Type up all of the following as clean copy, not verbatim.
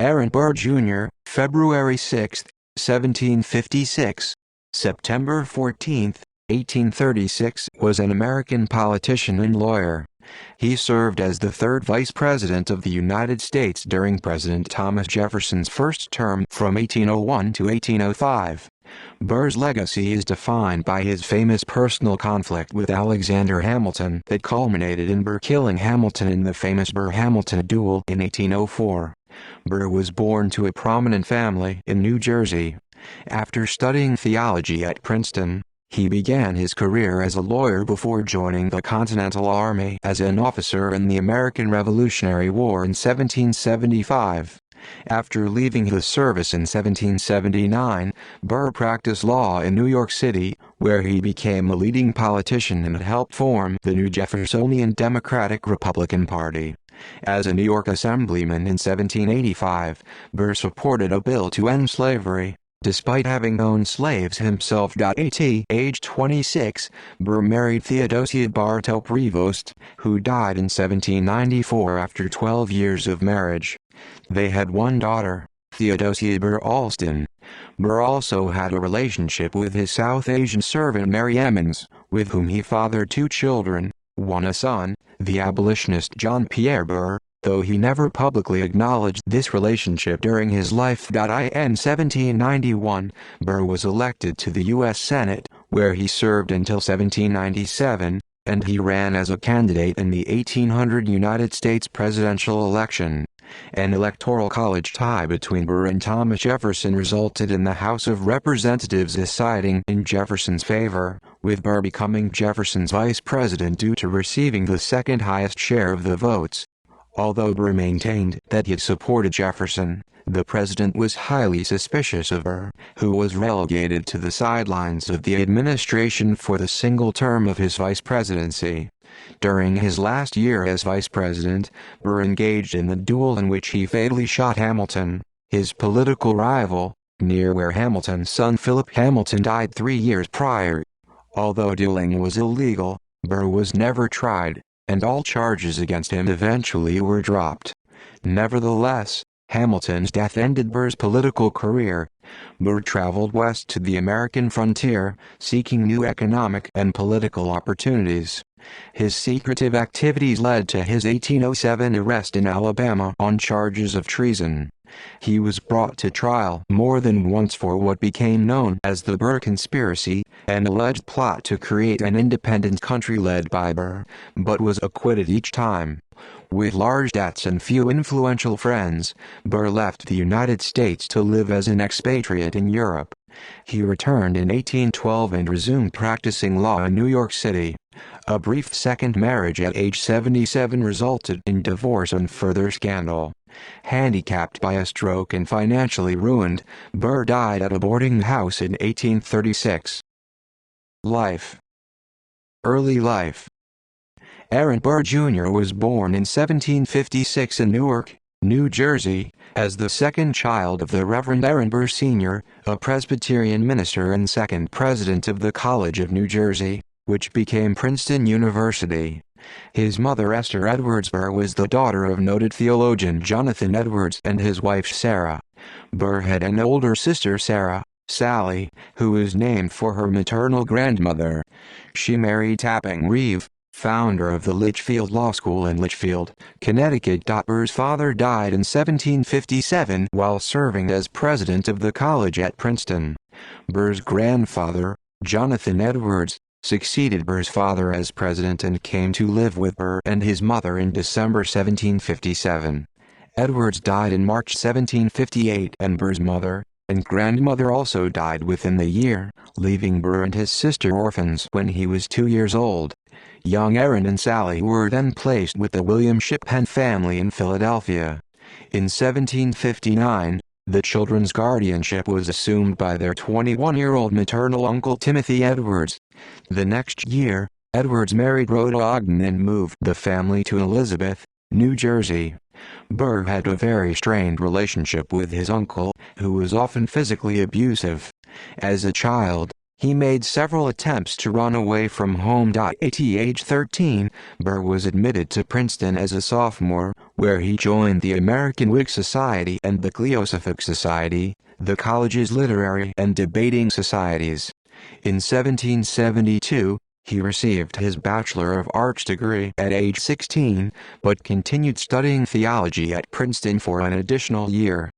Aaron Burr Jr., February 6, 1756, September 14, 1836, was an American politician and lawyer. He served as the third Vice President of the United States during President Thomas Jefferson's first term from 1801 to 1805. Burr's legacy is defined by his famous personal conflict with Alexander Hamilton that culminated in Burr killing Hamilton in the famous Burr-Hamilton duel in 1804. Burr was born to a prominent family in New Jersey. After studying theology at Princeton, he began his career as a lawyer before joining the Continental Army as an officer in the American Revolutionary War in 1775. After leaving the service in 1779, Burr practiced law in New York City, where he became a leading politician and helped form the new Jeffersonian Democratic Republican Party. As a New York Assemblyman in 1785, Burr supported a bill to end slavery. Despite having owned slaves himself. At age 26, Burr married Theodosia Bartoprivo, who died in 1794 after 12 years of marriage. They had one daughter, Theodosia Burr Alston. Burr also had a relationship with his South Asian servant Mary Emmons, with whom he fathered two children, one a son, the abolitionist John Pierre Burr, though he never publicly acknowledged this relationship during his life. In 1791, Burr was elected to the U.S. Senate, where he served until 1797, and he ran as a candidate in the 1800 United States presidential election. An electoral college tie between Burr and Thomas Jefferson resulted in the House of Representatives deciding in Jefferson's favor, with Burr becoming Jefferson's vice president due to receiving the second highest share of the votes. Although Burr maintained that he supported Jefferson, the president was highly suspicious of Burr, who was relegated to the sidelines of the administration for the single term of his vice presidency. During his last year as vice president, Burr engaged in the duel in which he fatally shot Hamilton, his political rival, near where Hamilton's son Philip Hamilton died 3 years prior. Although dueling was illegal, Burr was never tried, and all charges against him eventually were dropped. Nevertheless, Hamilton's death ended Burr's political career. Burr traveled west to the American frontier, seeking new economic and political opportunities. His secretive activities led to his 1807 arrest in Alabama on charges of treason. He was brought to trial more than once for what became known as the Burr Conspiracy, an alleged plot to create an independent country led by Burr, but was acquitted each time. With large debts and few influential friends, Burr left the United States to live as an expatriate in Europe. He returned in 1812 and resumed practicing law in New York City. A brief second marriage at age 77 resulted in divorce and further scandal. Handicapped by a stroke and financially ruined, Burr died at a boarding house in 1836. Life. Early life. Aaron Burr Jr. was born in 1756 in Newark, New Jersey, as the second child of the Reverend Aaron Burr Sr., a Presbyterian minister and second president of the College of New Jersey, which became Princeton University. His mother Esther Edwards Burr was the daughter of noted theologian Jonathan Edwards and his wife Sarah. Burr had an older sister Sarah, Sally, who was named for her maternal grandmother. She married Tapping Reeve, founder of the Litchfield Law School in Litchfield, Connecticut. Burr's father died in 1757 while serving as president of the college at Princeton. Burr's grandfather, Jonathan Edwards, succeeded Burr's father as president and came to live with Burr and his mother in December 1757. Edwards died in March 1758 and Burr's mother and grandmother also died within the year, leaving Burr and his sister orphans when he was 2 years old. Young Aaron and Sally were then placed with the William Shippen family in Philadelphia. In 1759, the children's guardianship was assumed by their 21-year-old maternal uncle Timothy Edwards. The next year, Edwards married Rhoda Ogden and moved the family to Elizabeth, New Jersey. Burr had a very strained relationship with his uncle, who was often physically abusive. As a child, He made several attempts to run away from home. At age 13, Burr was admitted to Princeton as a sophomore, where he joined the American Whig Society and the Cliosophic Society, the college's literary and debating societies. In 1772, he received his Bachelor of Arts degree at age 16, but continued studying theology at Princeton for an additional year.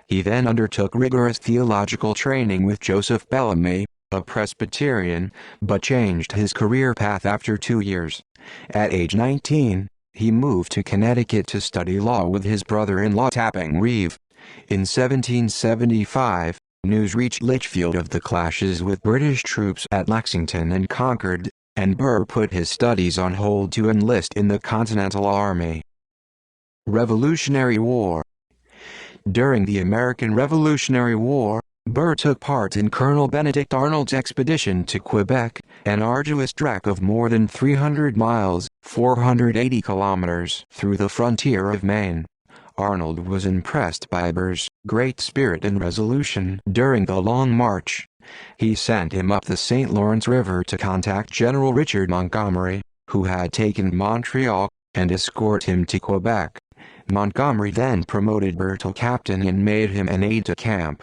He then undertook rigorous theological training with Joseph Bellamy, a Presbyterian, but changed his career path after 2 years. At age 19, he moved to Connecticut to study law with his brother-in-law Tapping Reeve. In 1775, news reached Litchfield of the clashes with British troops at Lexington and Concord, and Burr put his studies on hold to enlist in the Continental Army. Revolutionary War. During the American Revolutionary War, Burr took part in Colonel Benedict Arnold's expedition to Quebec, an arduous trek of more than 300 miles, 480 kilometers, through the frontier of Maine. Arnold was impressed by Burr's great spirit and resolution during the long march. He sent him up the St. Lawrence River to contact General Richard Montgomery, who had taken Montreal, and escort him to Quebec. Montgomery then promoted Burr to captain and made him an aide-de-camp.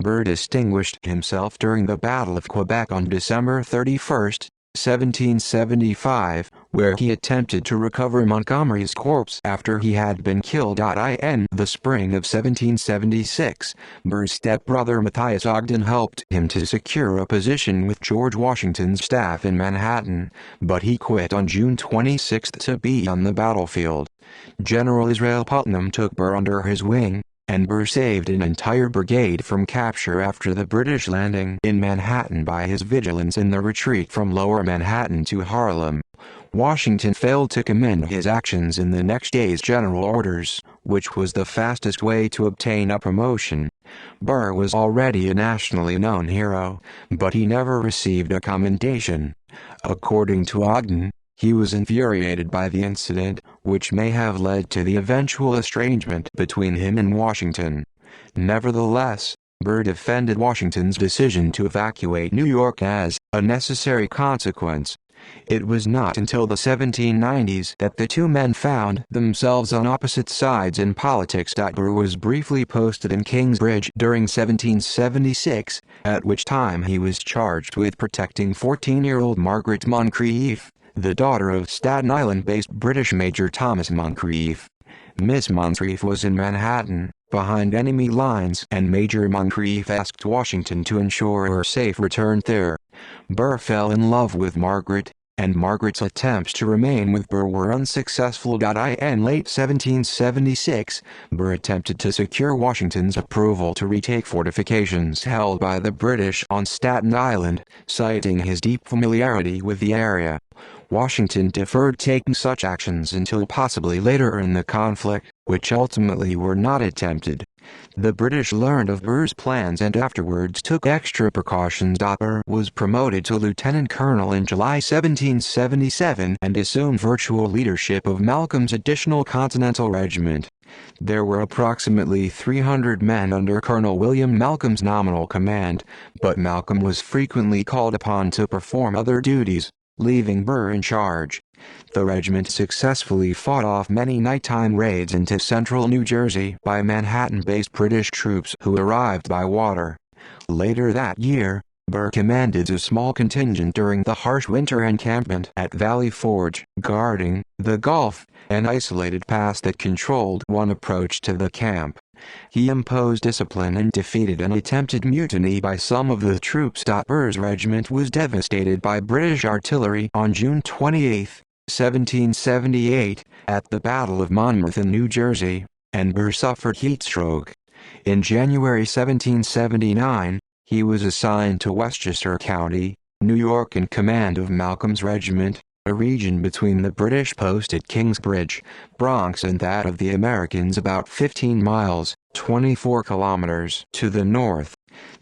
Burr distinguished himself during the Battle of Quebec on December 31, 1775, where he attempted to recover Montgomery's corpse after he had been killed. In the spring of 1776, Burr's stepbrother Matthias Ogden helped him to secure a position with George Washington's staff in Manhattan, but he quit on June 26 to be on the battlefield. General Israel Putnam took Burr under his wing, and Burr saved an entire brigade from capture after the British landing in Manhattan by his vigilance in the retreat from Lower Manhattan to Harlem. Washington failed to commend his actions in the next day's general orders, which was the fastest way to obtain a promotion. Burr was already a nationally known hero, but he never received a commendation. According to Ogden, he was infuriated by the incident, which may have led to the eventual estrangement between him and Washington. Nevertheless, Burr defended Washington's decision to evacuate New York as a necessary consequence. It was not until the 1790s that the two men found themselves on opposite sides in politics. Burr was briefly posted in Kingsbridge during 1776, at which time he was charged with protecting 14-year-old Margaret Moncrieff, the daughter of Staten Island-based British Major Thomas Moncrieff. Miss Moncrieff was in Manhattan, behind enemy lines, and Major Moncrieff asked Washington to ensure her safe return there. Burr fell in love with Margaret, and Margaret's attempts to remain with Burr were unsuccessful. In late 1776, Burr attempted to secure Washington's approval to retake fortifications held by the British on Staten Island, citing his deep familiarity with the area. Washington deferred taking such actions until possibly later in the conflict, which ultimately were not attempted. The British learned of Burr's plans and afterwards took extra precautions. Burr was promoted to lieutenant colonel in July 1777 and assumed virtual leadership of Malcolm's additional Continental Regiment. There were approximately 300 men under Colonel William Malcolm's nominal command, but Malcolm was frequently called upon to perform other duties, leaving Burr in charge. The regiment successfully fought off many nighttime raids into central New Jersey by Manhattan-based British troops who arrived by water. Later that year, Burr commanded a small contingent during the harsh winter encampment at Valley Forge, guarding the Gulf, an isolated pass that controlled one approach to the camp. He imposed discipline and defeated an attempted mutiny by some of the troops. Burr's regiment was devastated by British artillery on June 28, 1778, at the Battle of Monmouth in New Jersey, and Burr suffered heatstroke. In January 1779, he was assigned to Westchester County, New York in command of Malcolm's regiment, a region between the British post at Kingsbridge, Bronx and that of the Americans about 15 miles, 24 kilometers, to the north.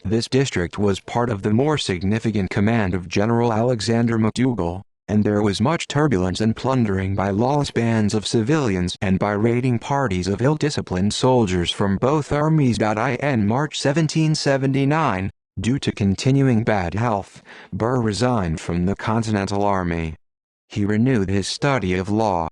This district was part of the more significant command of General Alexander McDougall, and there was much turbulence and plundering by lawless bands of civilians and by raiding parties of ill-disciplined soldiers from both armies. In March 1779, Due to continuing bad health, Burr resigned from the Continental Army. He renewed his study of law.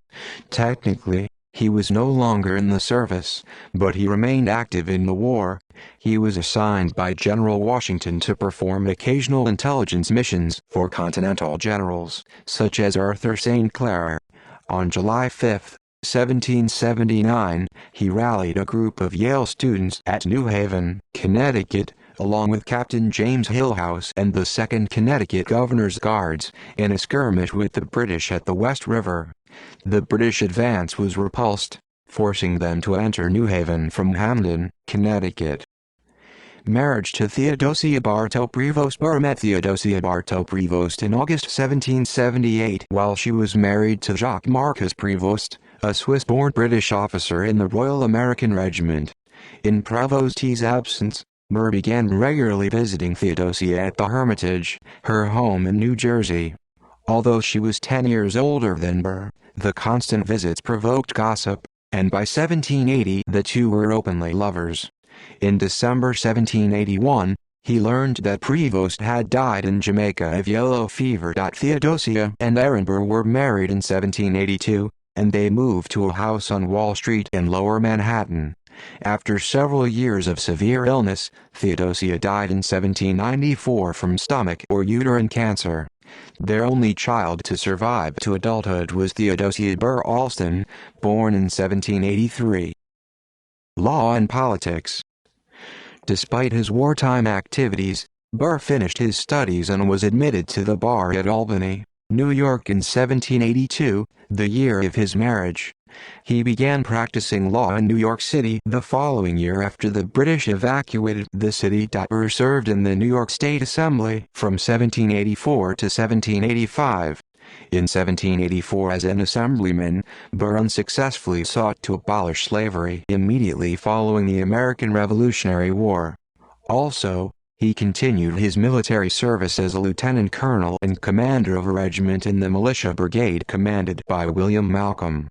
Technically, he was no longer in the service, but he remained active in the war. He was assigned by General Washington to perform occasional intelligence missions for Continental generals, such as Arthur St. Clair. On July 5, 1779, he rallied a group of Yale students at New Haven, Connecticut, along with Captain James Hillhouse and the 2nd Connecticut Governor's Guards, in a skirmish with the British at the West River. The British advance was repulsed, forcing them to enter New Haven from Hamden, Connecticut. Marriage to Theodosia Bartoprivo. Burr met Theodosia Bartoprivo in August 1778 while she was married to Jacques Marcus Prevost, a Swiss-born British officer in the Royal American Regiment. In Prevost's absence, Burr began regularly visiting Theodosia at the Hermitage, her home in New Jersey. Although she was 10 years older than Burr, the constant visits provoked gossip, and by 1780 the two were openly lovers. In December 1781, he learned that Prevost had died in Jamaica of yellow fever. Theodosia and Aaron Burr were married in 1782, and they moved to a house on Wall Street in Lower Manhattan. After several years of severe illness, Theodosia died in 1794 from stomach or uterine cancer. Their only child to survive to adulthood was Theodosia Burr Alston, born in 1783. Law and politics. Despite his wartime activities, Burr finished his studies and was admitted to the bar at Albany, New York in 1782, the year of his marriage. He began practicing law in New York City the following year after the British evacuated the city. Burr served in the New York State Assembly from 1784 to 1785. In 1784 as an assemblyman, Burr unsuccessfully sought to abolish slavery immediately following the American Revolutionary War. Also, he continued his military service as a lieutenant colonel and commander of a regiment in the militia brigade commanded by William Malcolm.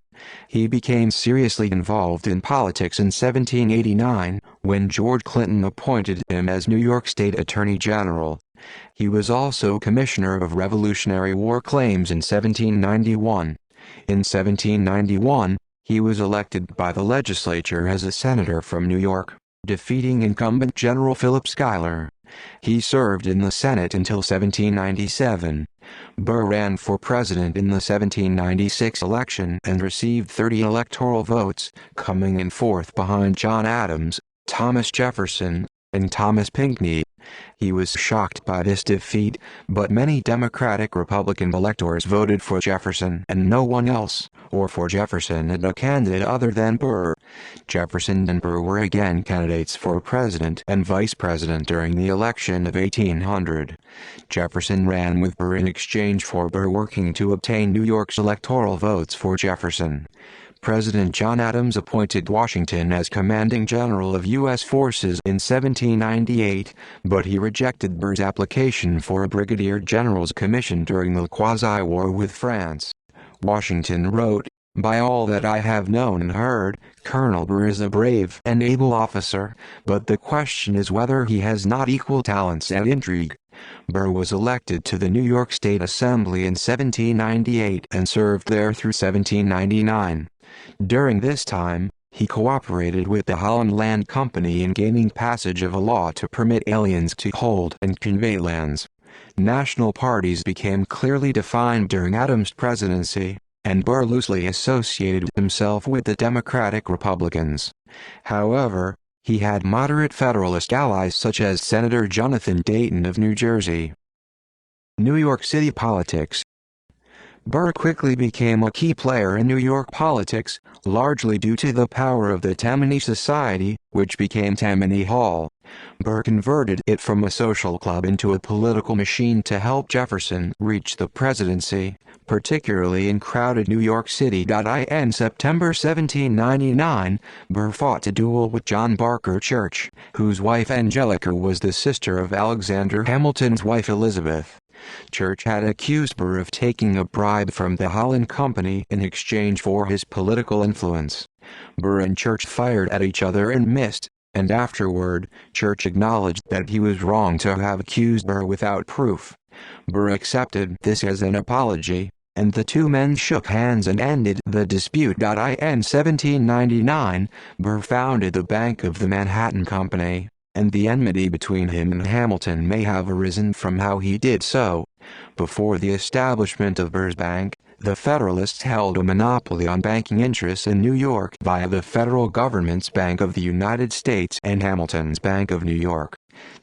He became seriously involved in politics in 1789, when George Clinton appointed him as New York State Attorney General. He was also Commissioner of Revolutionary War Claims in 1791. In 1791, he was elected by the legislature as a senator from New York, defeating incumbent General Philip Schuyler. He served in the Senate until 1797. Burr ran for president in the 1796 election and received 30 electoral votes, coming in fourth behind John Adams, Thomas Jefferson, and Thomas Pinckney. He was shocked by this defeat, but many Democratic-Republican electors voted for Jefferson and no one else, or for Jefferson and a candidate other than Burr. Jefferson and Burr were again candidates for president and vice president during the election of 1800. Jefferson ran with Burr in exchange for Burr working to obtain New York's electoral votes for Jefferson. President John Adams appointed Washington as commanding general of U.S. forces in 1798, but he rejected Burr's application for a brigadier general's commission during the quasi-war with France. Washington wrote, "By all that I have known and heard, Colonel Burr is a brave and able officer, but the question is whether he has not equal talents at intrigue." Burr was elected to the New York State Assembly in 1798 and served there through 1799. During this time, he cooperated with the Holland Land Company in gaining passage of a law to permit aliens to hold and convey lands. National parties became clearly defined during Adams' presidency, and Burr loosely associated himself with the Democratic Republicans. However, he had moderate Federalist allies such as Senator Jonathan Dayton of New Jersey. New York City politics. Burr quickly became a key player in New York politics, largely due to the power of the Tammany Society, which became Tammany Hall. Burr converted it from a social club into a political machine to help Jefferson reach the presidency, particularly in crowded New York City. In September 1799, Burr fought a duel with John Barker Church, whose wife Angelica was the sister of Alexander Hamilton's wife Elizabeth. Church had accused Burr of taking a bribe from the Holland Company in exchange for his political influence. Burr and Church fired at each other and missed, and afterward, Church acknowledged that he was wrong to have accused Burr without proof. Burr accepted this as an apology, and the two men shook hands and ended the dispute. In 1799, Burr founded the Bank of the Manhattan Company, and the enmity between him and Hamilton may have arisen from how he did so. Before the establishment of Burr's bank, the Federalists held a monopoly on banking interests in New York via the federal government's Bank of the United States and Hamilton's Bank of New York.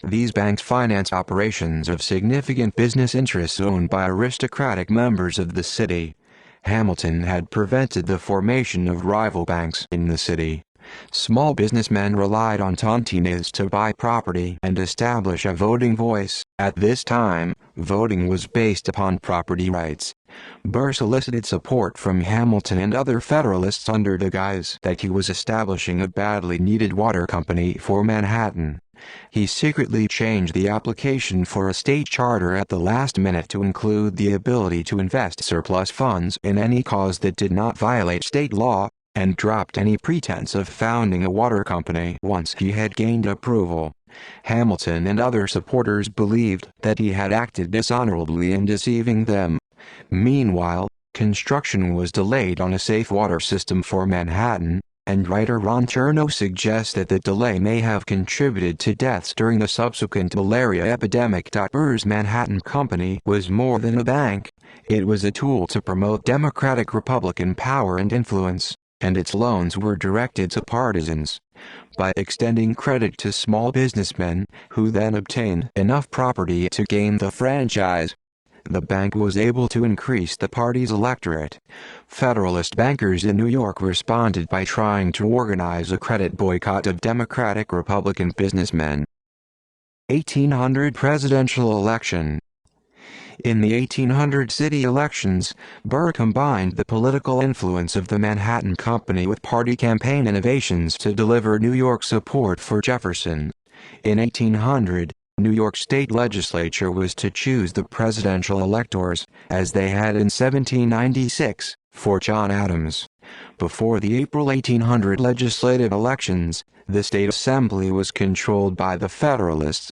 These banks financed operations of significant business interests owned by aristocratic members of the city. Hamilton had prevented the formation of rival banks in the city. Small businessmen relied on tontines to buy property and establish a voting voice. At this time, voting was based upon property rights. Burr solicited support from Hamilton and other Federalists under the guise that he was establishing a badly needed water company for Manhattan. He secretly changed the application for a state charter at the last minute to include the ability to invest surplus funds in any cause that did not violate state law, and dropped any pretense of founding a water company once he had gained approval. Hamilton and other supporters believed that he had acted dishonorably in deceiving them. Meanwhile, construction was delayed on a safe water system for Manhattan, and writer Ron Chernow suggests that the delay may have contributed to deaths during the subsequent malaria epidemic. Burr's Manhattan Company was more than a bank. It was a tool to promote Democratic-Republican power and influence, and its loans were directed to partisans. By extending credit to small businessmen, who then obtained enough property to gain the franchise, the bank was able to increase the party's electorate. Federalist bankers in New York responded by trying to organize a credit boycott of Democratic-Republican businessmen. 1800 presidential election. In the 1800 city elections, Burr combined the political influence of the Manhattan Company with party campaign innovations to deliver New York support for Jefferson. In 1800, New York State Legislature was to choose the presidential electors, as they had in 1796, for John Adams. Before the April 1800 legislative elections, the state assembly was controlled by the Federalists.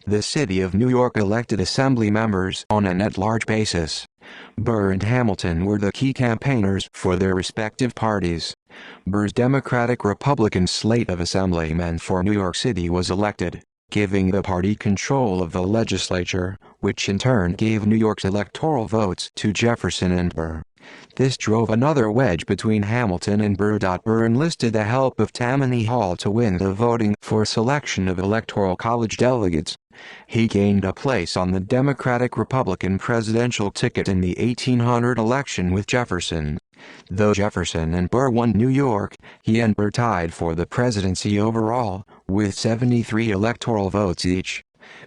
The city of New York elected assembly members on an at-large basis. Burr and Hamilton were the key campaigners for their respective parties. Burr's Democratic-Republican slate of assemblymen for New York City was elected, giving the party control of the legislature, which in turn gave New York's electoral votes to Jefferson and Burr. This drove another wedge between Hamilton and Burr. Burr enlisted the help of Tammany Hall to win the voting for selection of Electoral College delegates. He gained a place on the Democratic-Republican presidential ticket in the 1800 election with Jefferson. Though Jefferson and Burr won New York, he and Burr tied for the presidency overall, with 73 electoral votes each.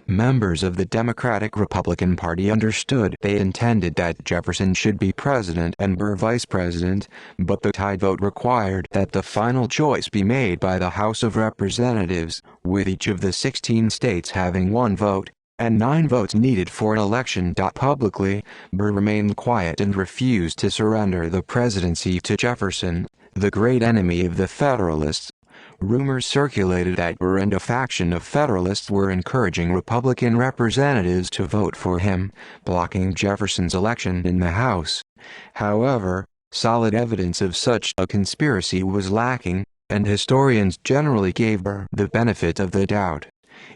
Members of the Democratic-Republican Party understood they intended that Jefferson should be president and Burr vice president, but the tied vote required that the final choice be made by the House of Representatives, with each of the 16 states having one vote, and 9 votes needed for an election. Publicly, Burr remained quiet and refused to surrender the presidency to Jefferson, the great enemy of the Federalists. Rumors circulated that Burr and a faction of Federalists were encouraging Republican representatives to vote for him, blocking Jefferson's election in the House. However, solid evidence of such a conspiracy was lacking, and historians generally gave Burr the benefit of the doubt.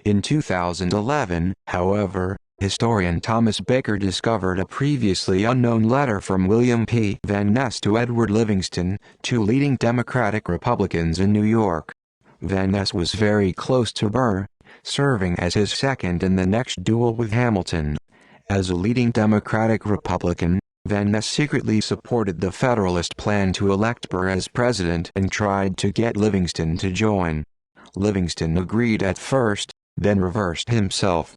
In 2011, however, historian Thomas Baker discovered a previously unknown letter from William P. Van Ness to Edward Livingston, two leading Democratic Republicans in New York. Van Ness was very close to Burr, serving as his second in the next duel with Hamilton. As a leading Democratic Republican, Van Ness secretly supported the Federalist plan to elect Burr as president and tried to get Livingston to join. Livingston agreed at first, then reversed himself.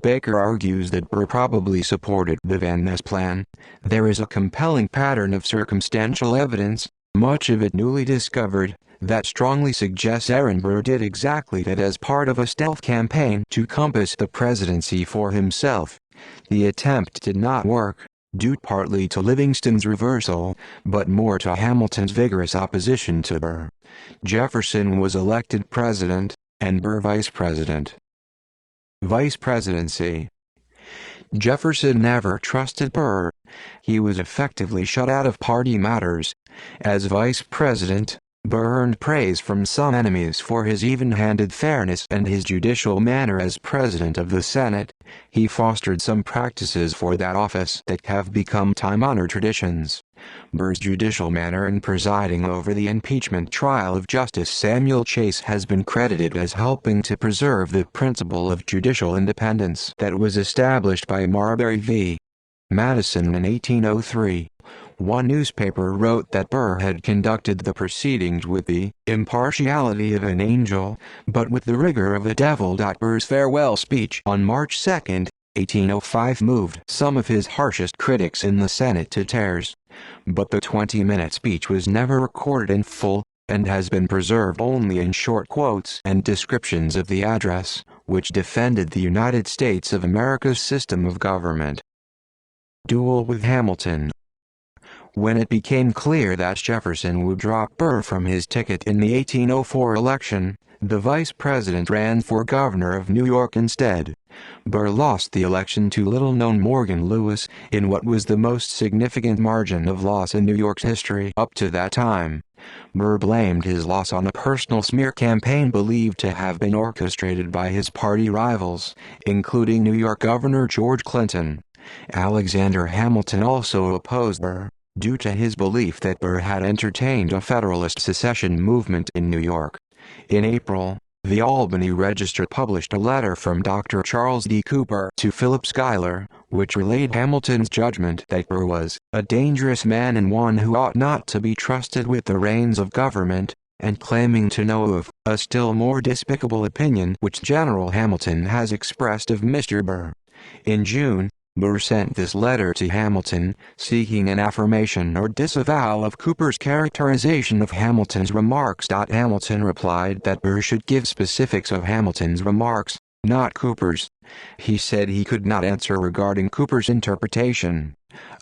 Baker argues that Burr probably supported the Van Ness plan. There is a compelling pattern of circumstantial evidence, much of it newly discovered, that strongly suggests Aaron Burr did exactly that as part of a stealth campaign to compass the presidency for himself. The attempt did not work, due partly to Livingston's reversal, but more to Hamilton's vigorous opposition to Burr. Jefferson was elected president, and Burr vice president. Vice Presidency. Jefferson never trusted Burr. He was effectively shut out of party matters. As vice president, Burr earned praise from some enemies for his even-handed fairness and his judicial manner as president of the Senate. He fostered some practices for that office that have become time-honored traditions. Burr's judicial manner in presiding over the impeachment trial of Justice Samuel Chase has been credited as helping to preserve the principle of judicial independence that was established by Marbury v. Madison in 1803. One newspaper wrote that Burr had conducted the proceedings with the impartiality of an angel, but with the rigor of a devil. Burr's farewell speech on March 2, 1805 moved some of his harshest critics in the Senate to tears. But the 20-minute speech was never recorded in full, and has been preserved only in short quotes and descriptions of the address, which defended the United States of America's system of government. Duel with Hamilton. When it became clear that Jefferson would drop Burr from his ticket in the 1804 election, the vice president ran for governor of New York instead. Burr lost the election to little-known Morgan Lewis in what was the most significant margin of loss in New York's history up to that time. Burr blamed his loss on a personal smear campaign believed to have been orchestrated by his party rivals, including New York Governor George Clinton. Alexander Hamilton also opposed Burr, due to his belief that Burr had entertained a Federalist secession movement in New York. In April, the Albany Register published a letter from Dr. Charles D. Cooper to Philip Schuyler, which relayed Hamilton's judgment that Burr was a dangerous man and one who ought not to be trusted with the reins of government, and claiming to know of a still more despicable opinion which General Hamilton has expressed of Mr. Burr. In June, Burr sent this letter to Hamilton, seeking an affirmation or disavowal of Cooper's characterization of Hamilton's remarks. Hamilton replied that Burr should give specifics of Hamilton's remarks, not Cooper's. He said he could not answer regarding Cooper's interpretation.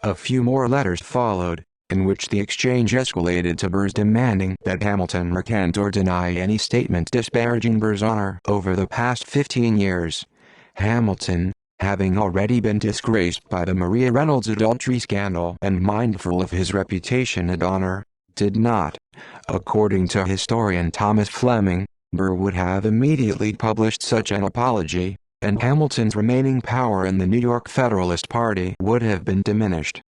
A few more letters followed, in which the exchange escalated to Burr's demanding that Hamilton recant or deny any statement disparaging Burr's honor over the past 15 years. Hamilton, having already been disgraced by the Maria Reynolds adultery scandal and mindful of his reputation and honor, did not. According to historian Thomas Fleming, Burr would have immediately published such an apology, and Hamilton's remaining power in the New York Federalist Party would have been diminished.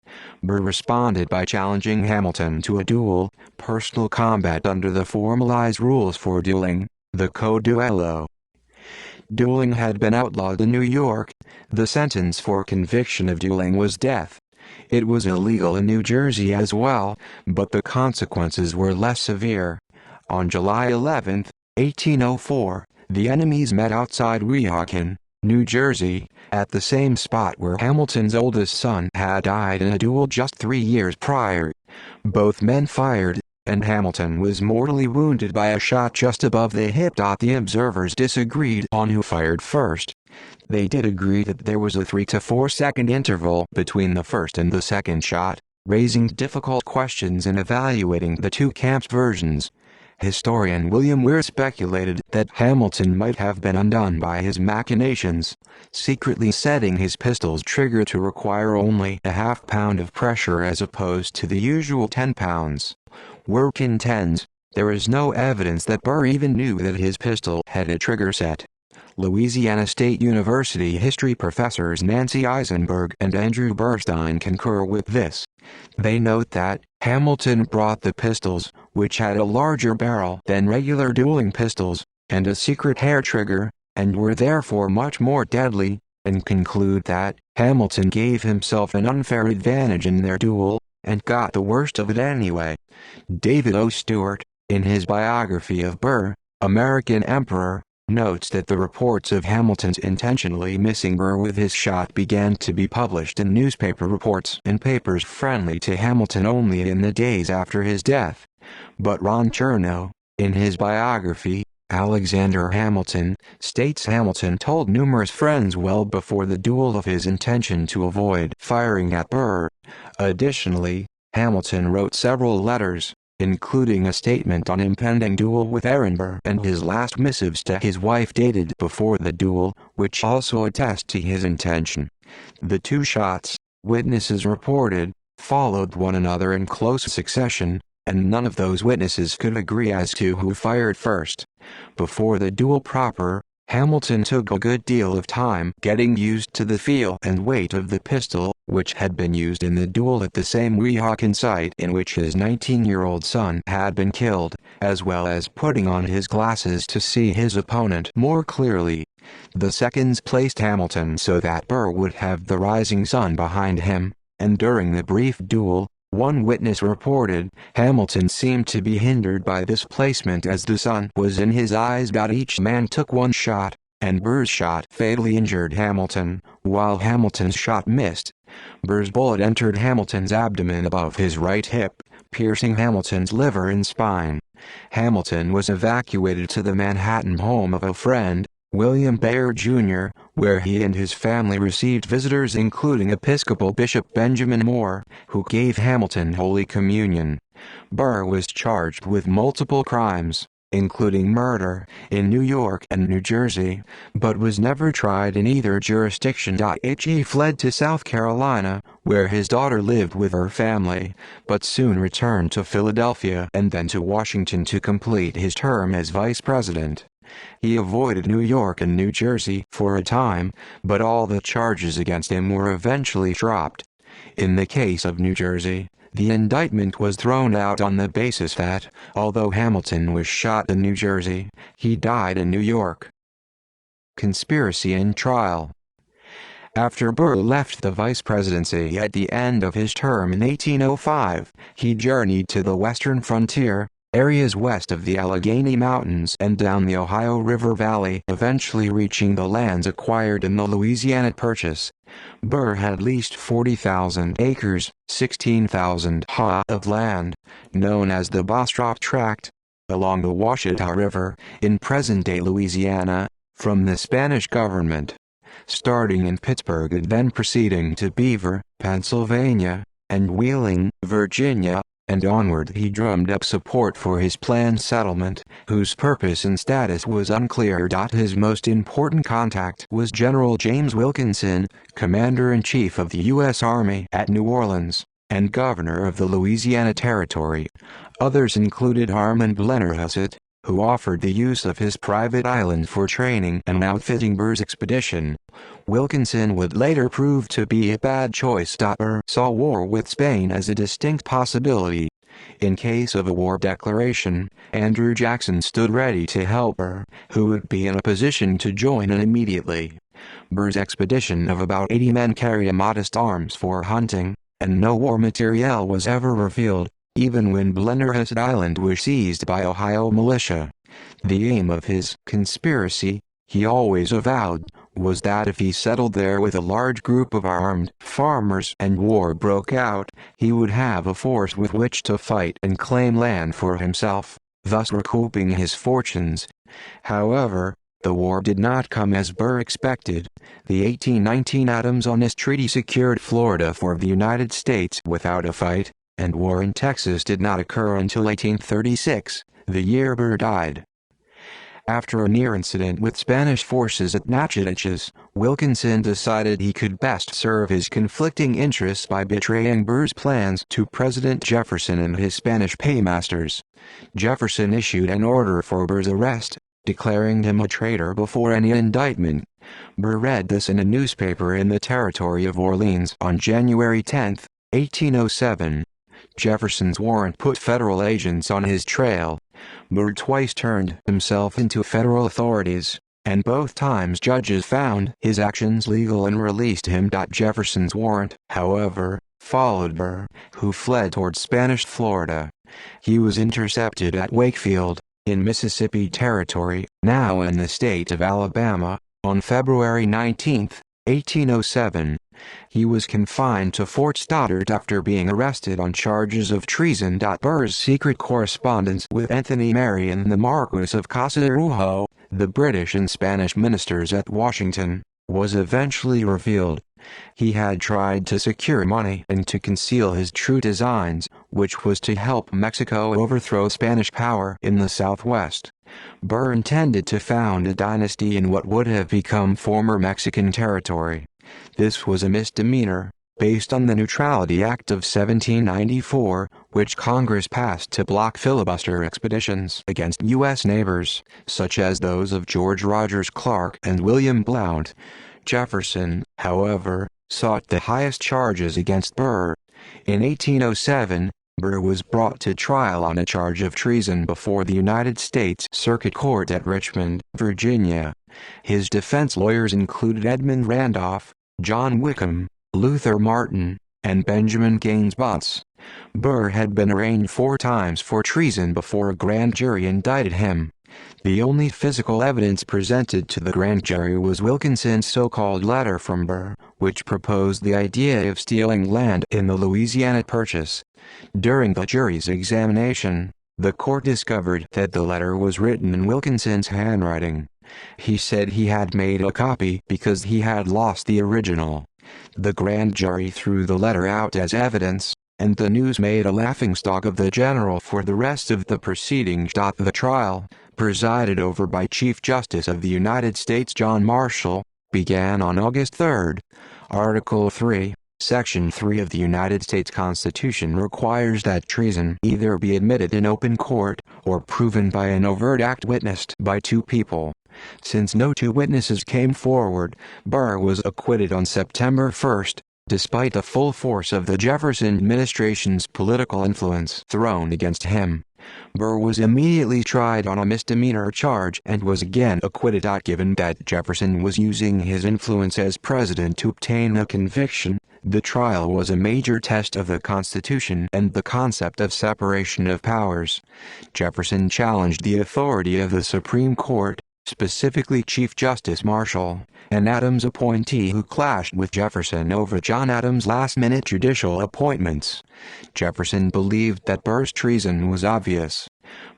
Burr responded by challenging Hamilton to a duel, personal combat under the formalized rules for dueling, the Code Duello. Dueling had been outlawed in New York. The sentence for conviction of dueling was death. It was illegal in New Jersey as well, but the consequences were less severe. On July 11, 1804, the enemies met outside Weehawken, New Jersey, at the same spot where Hamilton's oldest son had died in a duel just 3 years prior. Both men fired, and Hamilton was mortally wounded by a shot just above the hip. The observers disagreed on who fired first. They did agree that there was a 3 to 4 second interval between the first and the second shot, raising difficult questions in evaluating the two camps' versions. Historian William Weir speculated that Hamilton might have been undone by his machinations, secretly setting his pistol's trigger to require only a half-pound of pressure as opposed to the usual 10 pounds. Weir contends, there is no evidence that Burr even knew that his pistol had a trigger set. Louisiana State University history professors Nancy Eisenberg and Andrew Burstein concur with this. They note that Hamilton brought the pistols, which had a larger barrel than regular dueling pistols, and a secret hair trigger, and were therefore much more deadly, and conclude that Hamilton gave himself an unfair advantage in their duel, and got the worst of it anyway. David O. Stewart, in his biography of Burr, American Emperor, notes that the reports of Hamilton's intentionally missing Burr with his shot began to be published in newspaper reports and papers friendly to Hamilton only in the days after his death. But Ron Chernow, in his biography, Alexander Hamilton, states Hamilton told numerous friends well before the duel of his intention to avoid firing at Burr. Additionally, Hamilton wrote several letters, including a statement on impending duel with Burr and his last missives to his wife dated before the duel, which also attest to his intention. The two shots, witnesses reported, followed one another in close succession, and none of those witnesses could agree as to who fired first. Before the duel proper, Hamilton took a good deal of time getting used to the feel and weight of the pistol, which had been used in the duel at the same Weehawken site in which his 19-year-old son had been killed, as well as putting on his glasses to see his opponent more clearly. The seconds placed Hamilton so that Burr would have the rising sun behind him, and during the brief duel, one witness reported, Hamilton seemed to be hindered by this placement as the sun was in his eyes. Each man took one shot, and Burr's shot fatally injured Hamilton, while Hamilton's shot missed. Burr's bullet entered Hamilton's abdomen above his right hip, piercing Hamilton's liver and spine. Hamilton was evacuated to the Manhattan home of a friend, William Burr Jr., where he and his family received visitors including Episcopal Bishop Benjamin Moore, who gave Hamilton Holy Communion. Burr was charged with multiple crimes, including murder, in New York and New Jersey, but was never tried in either jurisdiction. He fled to South Carolina, where his daughter lived with her family, but soon returned to Philadelphia and then to Washington to complete his term as vice president. He avoided New York and New Jersey for a time, but all the charges against him were eventually dropped. In the case of New Jersey, the indictment was thrown out on the basis that, although Hamilton was shot in New Jersey, he died in New York. Conspiracy and trial. After Burr left the vice presidency at the end of his term in 1805, he journeyed to the western frontier, areas west of the Allegheny Mountains and down the Ohio River Valley, eventually reaching the lands acquired in the Louisiana Purchase. Burr had at least 40,000 acres, 16,000 ha of land, known as the Bastrop Tract, along the Washita River, in present-day Louisiana, from the Spanish government. Starting in Pittsburgh and then proceeding to Beaver, Pennsylvania, and Wheeling, Virginia, and onward he drummed up support for his planned settlement, whose purpose and status was unclear. His most important contact was General James Wilkinson, Commander-in-Chief of the U.S. Army at New Orleans, and Governor of the Louisiana Territory. Others included Harmon Blennerhassett, who offered the use of his private island for training and outfitting Burr's expedition. Wilkinson would later prove to be a bad choice. Burr saw war with Spain as a distinct possibility. In case of a war declaration, Andrew Jackson stood ready to help Burr, who would be in a position to join in immediately. Burr's expedition of about 80 men carried modest arms for hunting, and no war material was ever revealed, even when Blennerhassett Island was seized by Ohio militia. The aim of his conspiracy, he always avowed, was that if he settled there with a large group of armed farmers and war broke out, he would have a force with which to fight and claim land for himself, thus recouping his fortunes. However, the war did not come as Burr expected. The 1819 Adams-Onis Treaty secured Florida for the United States without a fight, and war in Texas did not occur until 1836, the year Burr died. After a near incident with Spanish forces at Natchitoches, Wilkinson decided he could best serve his conflicting interests by betraying Burr's plans to President Jefferson and his Spanish paymasters. Jefferson issued an order for Burr's arrest, declaring him a traitor before any indictment. Burr read this in a newspaper in the territory of Orleans on January 10, 1807. Jefferson's warrant put federal agents on his trail. Burr twice turned himself into federal authorities, and both times judges found his actions legal and released him. Jefferson's warrant, however, followed Burr, who fled toward Spanish Florida. He was intercepted at Wakefield, in Mississippi Territory, now in the state of Alabama, on February 19, 1807. He was confined to Fort Stoddart after being arrested on charges of treason. Burr's secret correspondence with Anthony Marion, the Marquis of Casarujo, the British and Spanish ministers at Washington, was eventually revealed, He had tried to secure money and to conceal his true designs, which was to help Mexico overthrow Spanish power in the Southwest. Burr intended to found a dynasty in what would have become former Mexican territory. This was a misdemeanor, based on the Neutrality Act of 1794, which Congress passed to block filibuster expeditions against U.S. neighbors, such as those of George Rogers Clark and William Blount. Jefferson, however, sought the highest charges against Burr. In 1807, Burr was brought to trial on a charge of treason before the United States Circuit Court at Richmond, Virginia. His defense lawyers included Edmund Randolph, John Wickham, Luther Martin, and Benjamin Gaines Butts. Burr had been arraigned 4 times for treason before a grand jury indicted him. The only physical evidence presented to the grand jury was Wilkinson's so-called letter from Burr, which proposed the idea of stealing land in the Louisiana Purchase. During the jury's examination, the court discovered that the letter was written in Wilkinson's handwriting. He said he had made a copy because he had lost the original. The grand jury threw the letter out as evidence, and the news made a laughingstock of the general for the rest of the proceedings. The trial, presided over by Chief Justice of the United States John Marshall, began on August 3. Article 3, Section 3 of the United States Constitution requires that treason either be admitted in open court, or proven by an overt act witnessed by 2 people. Since no 2 witnesses came forward, Burr was acquitted on September 1, despite the full force of the Jefferson administration's political influence thrown against him. Burr was immediately tried on a misdemeanor charge and was again acquitted. Given that Jefferson was using his influence as president to obtain a conviction, the trial was a major test of the Constitution and the concept of separation of powers. Jefferson challenged the authority of the Supreme Court, specifically Chief Justice Marshall, an Adams appointee who clashed with Jefferson over John Adams' last-minute judicial appointments. Jefferson believed that Burr's treason was obvious.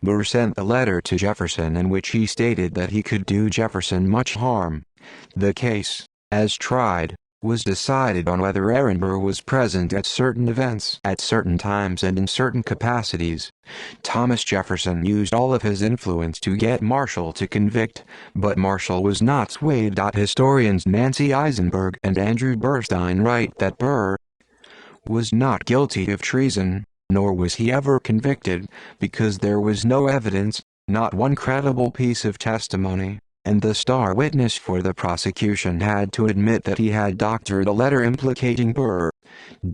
Burr sent a letter to Jefferson in which he stated that he could do Jefferson much harm. The case, as tried, was decided on whether Aaron Burr was present at certain events at certain times and in certain capacities. Thomas Jefferson used all of his influence to get Marshall to convict, but Marshall was not swayed. Historians Nancy Eisenberg and Andrew Burstein write that Burr was not guilty of treason, nor was he ever convicted, because there was no evidence, not one credible piece of testimony, and the star witness for the prosecution had to admit that he had doctored a letter implicating Burr.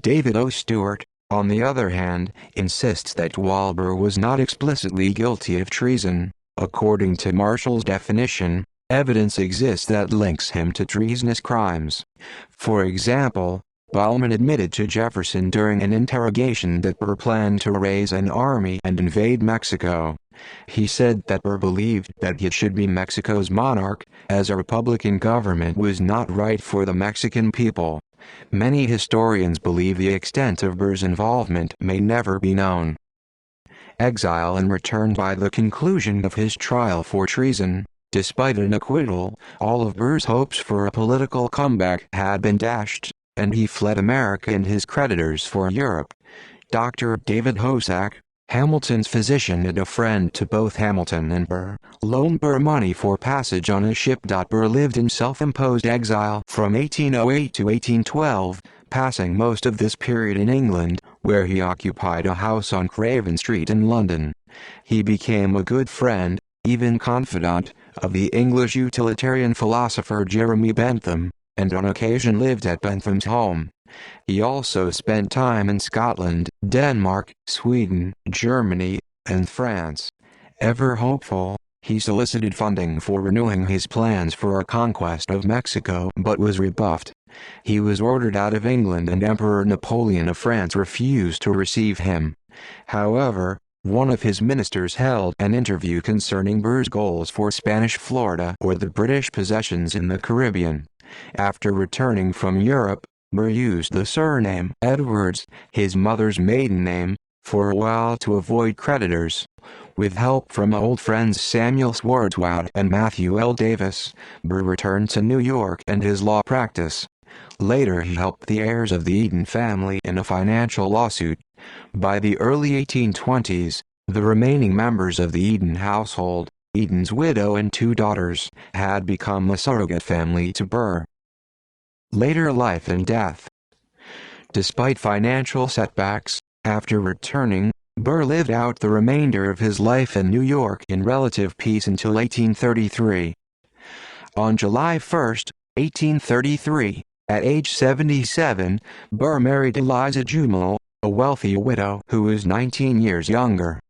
David O. Stewart, on the other hand, insists that while Burr was not explicitly guilty of treason, according to Marshall's definition, evidence exists that links him to treasonous crimes. For example, Ballman admitted to Jefferson during an interrogation that Burr planned to raise an army and invade Mexico. He said that Burr believed that he should be Mexico's monarch, as a Republican government was not right for the Mexican people. Many historians believe the extent of Burr's involvement may never be known. Exile and return. By the conclusion of his trial for treason, despite an acquittal, all of Burr's hopes for a political comeback had been dashed, and he fled America and his creditors for Europe. Dr. David Hosack, Hamilton's physician and a friend to both Hamilton and Burr, loaned Burr money for passage on a ship. Burr lived in self-imposed exile from 1808 to 1812, passing most of this period in England, where he occupied a house on Craven Street in London. He became a good friend, even confidant, of the English utilitarian philosopher Jeremy Bentham, and on occasion lived at Bentham's home. He also spent time in Scotland, Denmark, Sweden, Germany, and France. Ever hopeful, he solicited funding for renewing his plans for a conquest of Mexico but was rebuffed. He was ordered out of England and Emperor Napoleon of France refused to receive him. However, one of his ministers held an interview concerning Burr's goals for Spanish Florida or the British possessions in the Caribbean. After returning from Europe, Burr used the surname Edwards, his mother's maiden name, for a while to avoid creditors. With help from old friends Samuel Swartzwout and Matthew L. Davis, Burr returned to New York and his law practice. Later he helped the heirs of the Eden family in a financial lawsuit. By the early 1820s, the remaining members of the Eden household, Eden's widow and two daughters, had become a surrogate family to Burr. Later life and death. Despite financial setbacks, after returning, Burr lived out the remainder of his life in New York in relative peace until 1833. On July 1, 1833, at age 77, Burr married Eliza Jumel, a wealthy widow who was 19 years younger.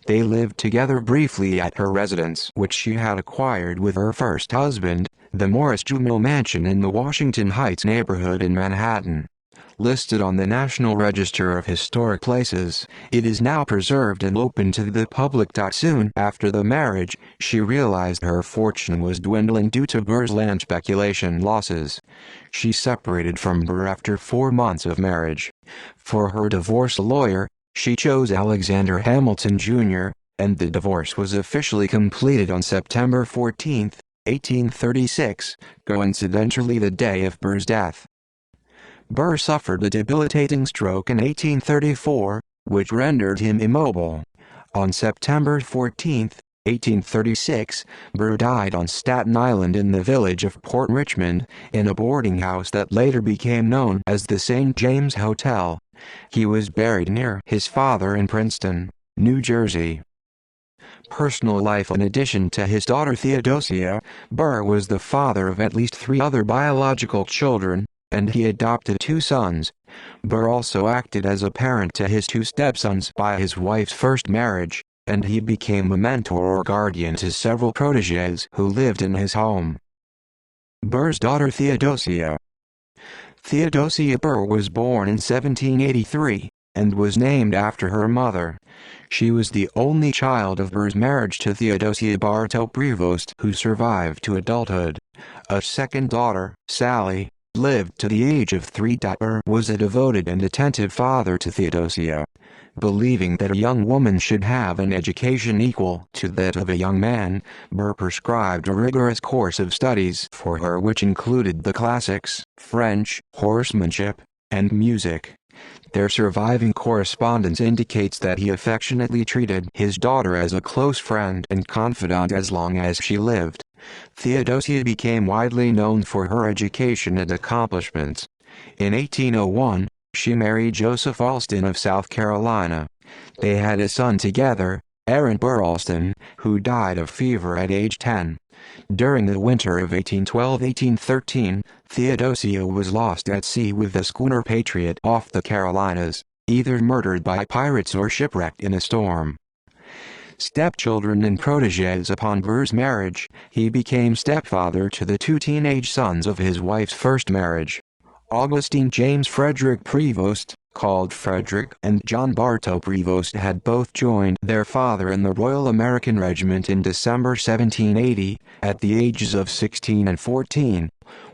They lived together briefly at her residence, which she had acquired with her first husband, the Morris Jumel Mansion in the Washington Heights neighborhood in Manhattan. Listed on the National Register of Historic Places, it is now preserved and open to the public. Soon after the marriage, she realized her fortune was dwindling due to Burr's land speculation losses. She separated from Burr after 4 months of marriage. For her divorce lawyer, she chose Alexander Hamilton Jr., and the divorce was officially completed on September 14, 1836, coincidentally the day of Burr's death. Burr suffered a debilitating stroke in 1834, which rendered him immobile. On September 14, 1836, Burr died on Staten Island in the village of Port Richmond, in a boarding house that later became known as the St. James Hotel. He was buried near his father in Princeton, New Jersey. Personal life. In addition to his daughter Theodosia, Burr was the father of at least 3 other biological children, and he adopted 2 sons. Burr also acted as a parent to his 2 stepsons by his wife's first marriage, and he became a mentor or guardian to several proteges who lived in his home. Burr's daughter Theodosia. Theodosia Burr was born in 1783, and was named after her mother. She was the only child of Burr's marriage to Theodosia Bartoprivo, who survived to adulthood. A second daughter, Sally, lived to the age of 3. Burr was a devoted and attentive father to Theodosia. Believing that a young woman should have an education equal to that of a young man, Burr prescribed a rigorous course of studies for her, which included the classics, French, horsemanship, and music. Their surviving correspondence indicates that he affectionately treated his daughter as a close friend and confidant as long as she lived. Theodosia became widely known for her education and accomplishments. In 1801, she married Joseph Alston of South Carolina. They had a son together, Aaron Burr Alston, who died of fever at age 10. During the winter of 1812-1813, Theodosia was lost at sea with the schooner Patriot off the Carolinas, either murdered by pirates or shipwrecked in a storm. Stepchildren and Proteges. Upon Burr's marriage, he became stepfather to the 2 teenage sons of his wife's first marriage. Augustine James Frederick Prevost, called Frederick, and John Bartoprivo had both joined their father in the Royal American Regiment in December 1780, at the ages of 16 and 14.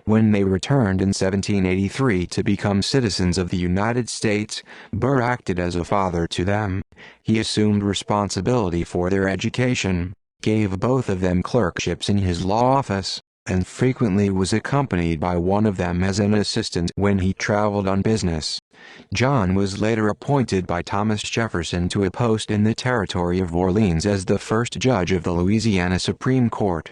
When they returned in 1783 to become citizens of the United States, Burr acted as a father to them. He assumed responsibility for their education, gave both of them clerkships in his law office, and frequently was accompanied by one of them as an assistant when he traveled on business. John was later appointed by Thomas Jefferson to a post in the territory of Orleans as the first judge of the Louisiana Supreme Court.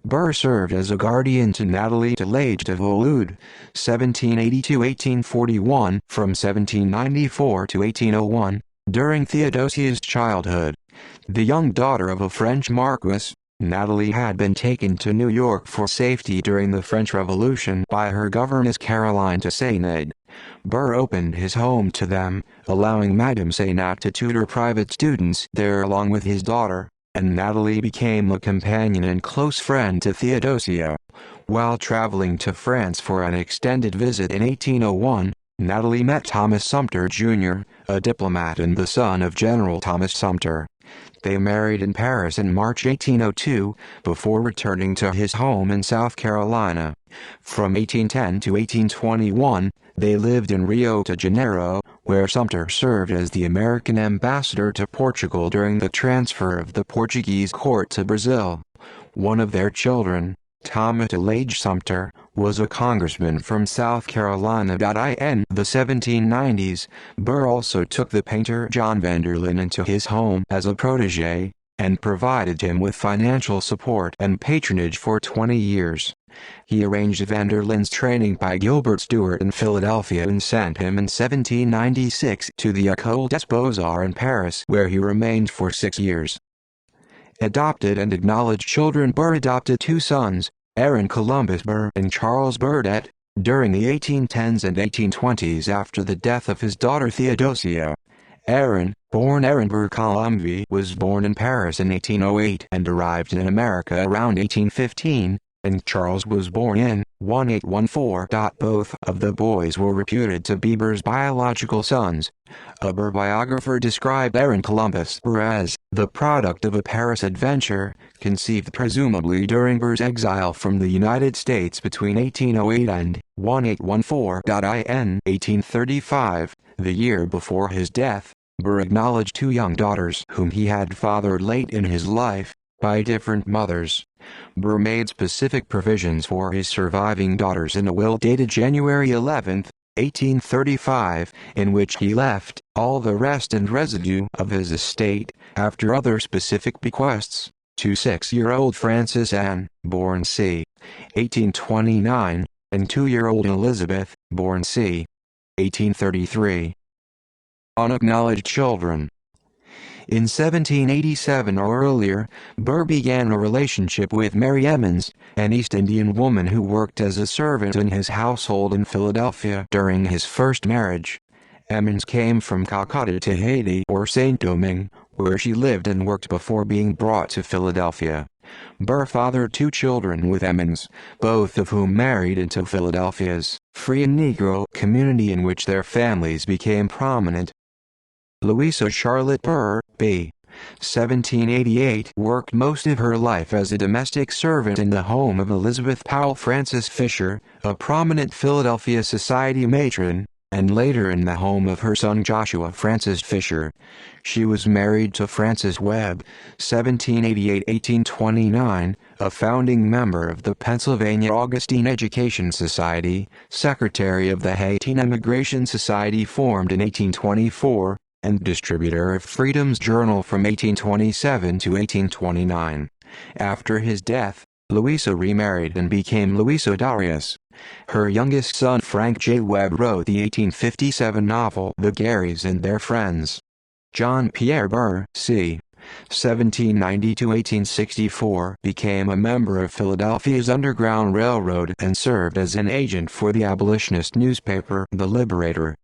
Burr served as a guardian to Nathalie de Lage de Woluwe, 1780–1841, from 1794 to 1801, during Theodosia's childhood. The young daughter of a French marquis, Nathalie had been taken to New York for safety during the French Revolution by her governess Caroline de Sainade. Burr opened his home to them, allowing Madame Sainade to tutor private students there along with his daughter, and Nathalie became a companion and close friend to Theodosia. While traveling to France for an extended visit in 1801, Nathalie met Thomas Sumter Jr., a diplomat and the son of General Thomas Sumter. They married in Paris in March 1802, before returning to his home in South Carolina. From 1810 to 1821, they lived in Rio de Janeiro, where Sumter served as the American ambassador to Portugal during the transfer of the Portuguese court to Brazil. One of their children, Thomas de Lage Sumter, was a congressman from South Carolina. In the 1790s, Burr also took the painter John Vanderlyn into his home as a protege, and provided him with financial support and patronage for 20 years. He arranged Vanderlyn's training by Gilbert Stuart in Philadelphia and sent him in 1796 to the École des Beaux-Arts in Paris, where he remained for 6 years. Adopted and acknowledged children. Burr adopted 2 sons, Aaron Columbus Burr and Charles Burdett, during the 1810s and 1820s after the death of his daughter Theodosia. Aaron, born Aaron Burr Colombi, was born in Paris in 1808 and arrived in America around 1815, and Charles was born in 1814. Both of the boys were reputed to be Burr's biological sons. A Burr biographer described Aaron Columbus Burr as the product of a Paris adventure, conceived presumably during Burr's exile from the United States between 1808 and 1814. In 1835, the year before his death, Burr acknowledged 2 young daughters whom he had fathered late in his life, by different mothers. Burr made specific provisions for his surviving daughters in a will dated January 11, 1835, in which he left all the rest and residue of his estate, after other specific bequests, to 6-year-old Frances Anne, born c. 1829, and 2-year-old Elizabeth, born c. 1833. Unacknowledged children. In 1787 or earlier, Burr began a relationship with Mary Emmons, an East Indian woman who worked as a servant in his household in Philadelphia during his first marriage. Emmons came from Calcutta to Haiti or Saint-Domingue, where she lived and worked before being brought to Philadelphia. Burr fathered 2 children with Emmons, both of whom married into Philadelphia's free Negro community, in which their families became prominent. Louisa Charlotte Burr, b. 1788, worked most of her life as a domestic servant in the home of Elizabeth Powell Frances Fisher, a prominent Philadelphia society matron, and later in the home of her son Joshua Francis Fisher. She was married to Francis Webb, 1788-1829, a founding member of the Pennsylvania Augustine Education Society, secretary of the Haitian Emigration Society formed in 1824, and distributor of Freedom's Journal from 1827 to 1829. After his death, Louisa remarried and became Louisa Darius. Her youngest son Frank J. Webb wrote the 1857 novel The Garys and Their Friends. John Pierre Burr, c. 1790–1864, became a member of Philadelphia's Underground Railroad and served as an agent for the abolitionist newspaper The Liberator.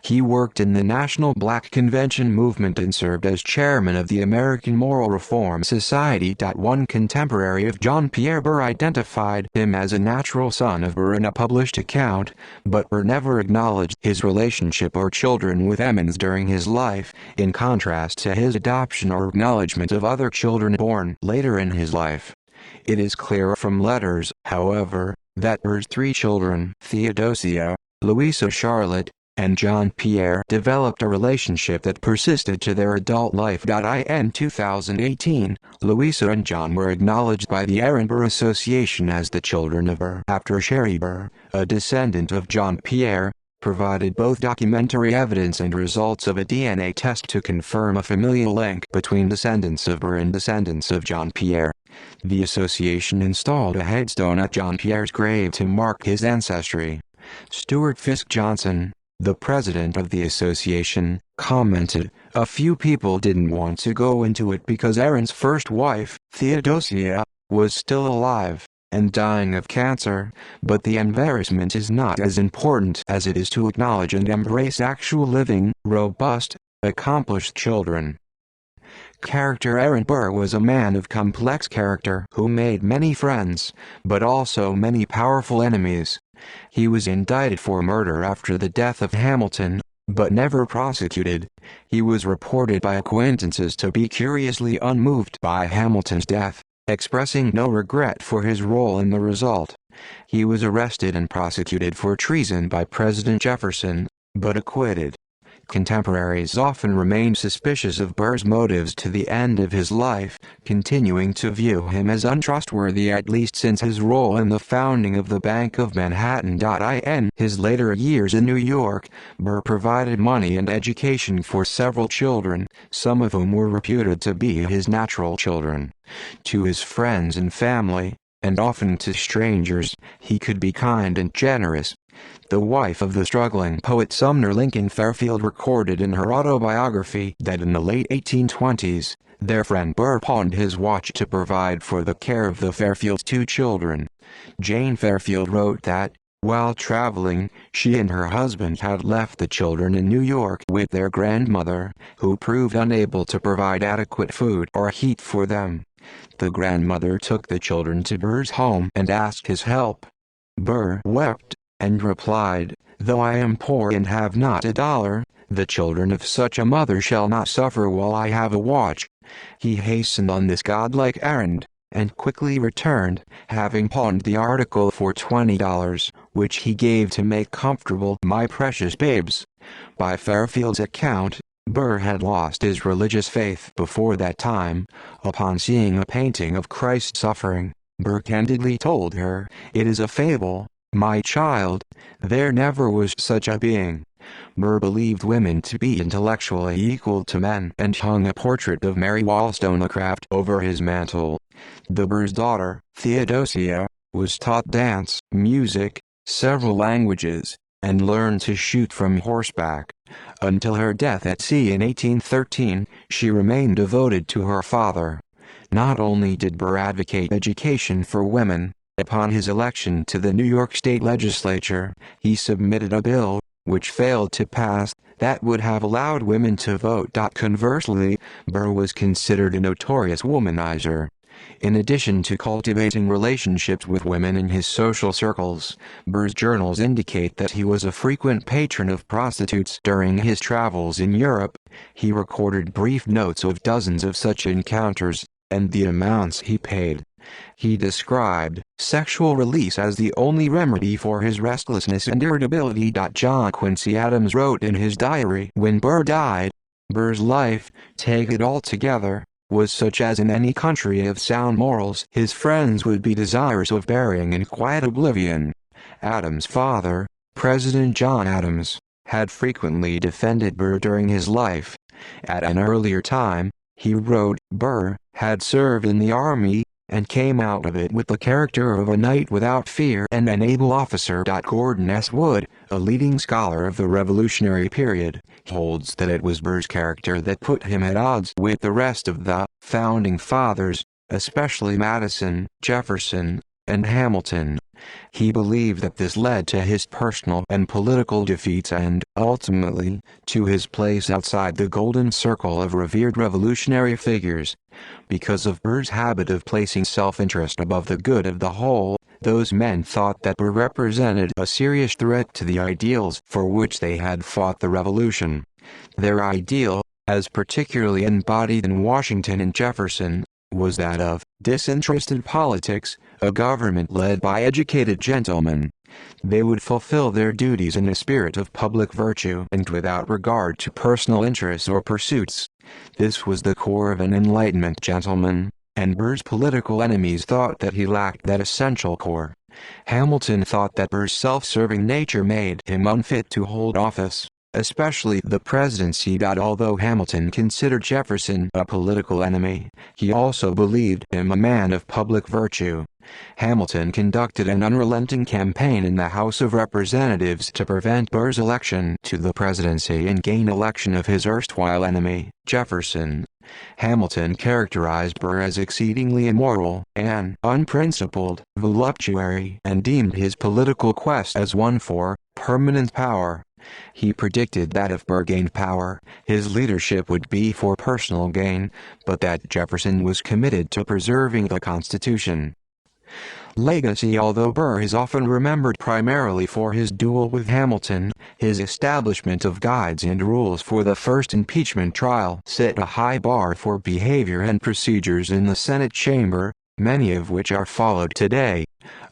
He worked in the National Black Convention movement and served as chairman of the American Moral Reform Society. One contemporary of John Pierre Burr identified him as a natural son of Burr in a published account, but Burr never acknowledged his relationship or children with Emmons during his life, in contrast to his adoption or acknowledgement of other children born later in his life. It is clear from letters, however, that Burr's 3 children, Theodosia, Louisa Charlotte, and John Pierre, developed a relationship that persisted to their adult life. In 2018, Louisa and John were acknowledged by the Aaron Burr Association as the children of Burr, after Sherry Burr, a descendant of John Pierre, provided both documentary evidence and results of a DNA test to confirm a familial link between descendants of Burr and descendants of John Pierre. The association installed a headstone at John Pierre's grave to mark his ancestry. Stuart Fisk Johnson, the president of the association, commented, "A few people didn't want to go into it because Aaron's first wife, Theodosia, was still alive and dying of cancer, but the embarrassment is not as important as it is to acknowledge and embrace actual living, robust, accomplished children." Character. Aaron Burr was a man of complex character who made many friends, but also many powerful enemies. He was indicted for murder after the death of Hamilton, but never prosecuted. He was reported by acquaintances to be curiously unmoved by Hamilton's death, expressing no regret for his role in the result. He was arrested and prosecuted for treason by President Jefferson, but acquitted. Contemporaries often remained suspicious of Burr's motives to the end of his life, continuing to view him as untrustworthy at least since his role in the founding of the Bank of Manhattan. In his later years in New York, Burr provided money and education for several children, some of whom were reputed to be his natural children. To his friends and family, and often to strangers, he could be kind and generous. The wife of the struggling poet Sumner Lincoln Fairfield recorded in her autobiography that in the late 1820s, their friend Burr pawned his watch to provide for the care of the Fairfield's two children. Jane Fairfield wrote that, while traveling, she and her husband had left the children in New York with their grandmother, who proved unable to provide adequate food or heat for them. The grandmother took the children to Burr's home and asked his help. Burr wept, and replied, "Though I am poor and have not a dollar, the children of such a mother shall not suffer while I have a watch." He hastened on this godlike errand, and quickly returned, having pawned the article for $20, which he gave to make comfortable my precious babes. By Fairfield's account, Burr had lost his religious faith before that time. Upon seeing a painting of Christ suffering, Burr candidly told her, "It is a fable, my child, there never was such a being." Burr believed women to be intellectually equal to men and hung a portrait of Mary Wollstonecraft over his mantel. The Burr's daughter, Theodosia, was taught dance, music, several languages, and learned to shoot from horseback. Until her death at sea in 1813, she remained devoted to her father. Not only did Burr advocate education for women, upon his election to the New York State Legislature, he submitted a bill, which failed to pass, that would have allowed women to vote. Conversely, Burr was considered a notorious womanizer. In addition to cultivating relationships with women in his social circles, Burr's journals indicate that he was a frequent patron of prostitutes during his travels in Europe. He recorded brief notes of dozens of such encounters, and the amounts he paid. He described sexual release as the only remedy for his restlessness and irritability. John Quincy Adams wrote in his diary, "When Burr died, Burr's life, take it all together, was such as in any country of sound morals his friends would be desirous of burying in quiet oblivion." Adams' father, President John Adams, had frequently defended Burr during his life. At an earlier time, he wrote, Burr had served in the army, and came out of it with the character of a knight without fear and an able officer. Gordon S. Wood, a leading scholar of the Revolutionary period, holds that it was Burr's character that put him at odds with the rest of the founding fathers, especially Madison, Jefferson, and Hamilton. He believed that this led to his personal and political defeats and, ultimately, to his place outside the golden circle of revered revolutionary figures. Because of Burr's habit of placing self-interest above the good of the whole, those men thought that Burr represented a serious threat to the ideals for which they had fought the revolution. Their ideal, as particularly embodied in Washington and Jefferson, was that of disinterested politics, a government led by educated gentlemen. They would fulfill their duties in a spirit of public virtue and without regard to personal interests or pursuits. This was the core of an Enlightenment gentleman, and Burr's political enemies thought that he lacked that essential core. Hamilton thought that Burr's self-serving nature made him unfit to hold office, especially the presidency. Although Hamilton considered Jefferson a political enemy, he also believed him a man of public virtue. Hamilton conducted an unrelenting campaign in the House of Representatives to prevent Burr's election to the presidency and gain election of his erstwhile enemy, Jefferson. Hamilton characterized Burr as exceedingly immoral and unprincipled, voluptuary, and deemed his political quest as one for permanent power. He predicted that if Burr gained power, his leadership would be for personal gain, but that Jefferson was committed to preserving the Constitution. Legacy. Although Burr is often remembered primarily for his duel with Hamilton, his establishment of guides and rules for the first impeachment trial set a high bar for behavior and procedures in the Senate chamber. many of which are followed today.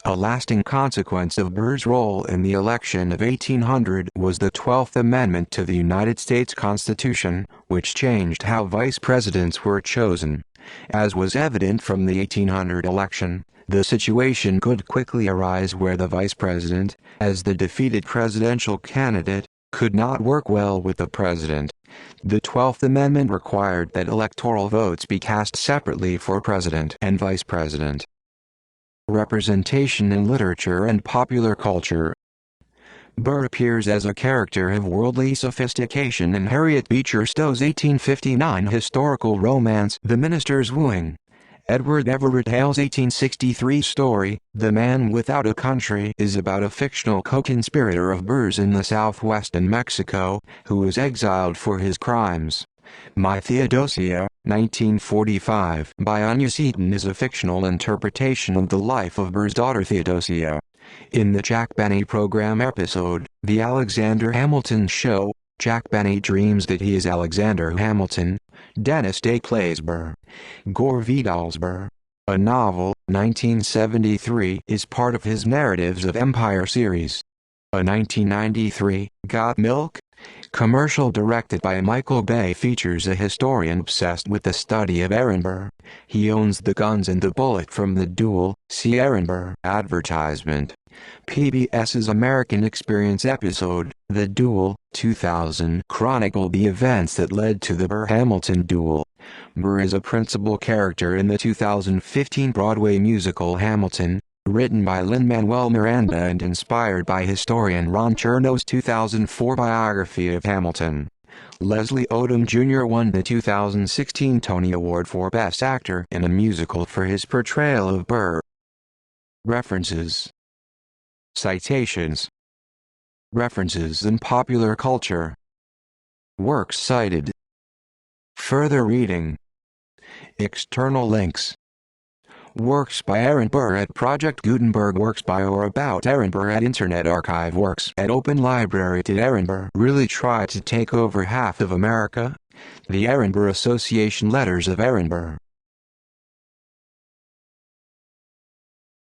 A lasting consequence of Burr's role in the election of 1800 was the 12th Amendment to the United States Constitution, which changed how vice presidents were chosen. As was evident from the 1800 election, the situation could quickly arise where the vice president, as the defeated presidential candidate, could not work well with the president. The 12th Amendment required that electoral votes be cast separately for president and vice president. Representation in literature and popular culture. Burr appears as a character of worldly sophistication in Harriet Beecher Stowe's 1859 historical romance The Minister's Wooing. Edward Everett Hale's 1863 story, The Man Without a Country, is about a fictional co-conspirator of Burr's in the Southwest and Mexico, who was exiled for his crimes. My Theodosia, 1945, by Anya Seton, is a fictional interpretation of the life of Burr's daughter Theodosia. In the Jack Benny program episode, The Alexander Hamilton Show, Jack Benny dreams that he is Alexander Hamilton. Dennis Day plays Burr. Gore Vidal's Burr, a novel, 1973, is part of his Narratives of Empire series. A 1993, Got Milk? Commercial directed by Michael Bay features a historian obsessed with the study of Aaron Burr. He owns the guns and the bullet from the duel. See Aaron Burr advertisement. PBS's American Experience episode, The Duel, 2000, chronicled the events that led to the Burr-Hamilton duel. Burr is a principal character in the 2015 Broadway musical Hamilton, written by Lin-Manuel Miranda and inspired by historian Ron Chernow's 2004 biography of Hamilton. Leslie Odom Jr. won the 2016 Tony Award for Best Actor in a Musical for his portrayal of Burr. References. Citations. References in popular culture. Works cited. Further reading. External links. Works by Aaron Burr at Project Gutenberg. Works by or about Aaron Burr at Internet Archive. Works at Open Library. Did Aaron Burr really try to take over half of America? The Aaron Burr Association. Letters of Aaron Burr.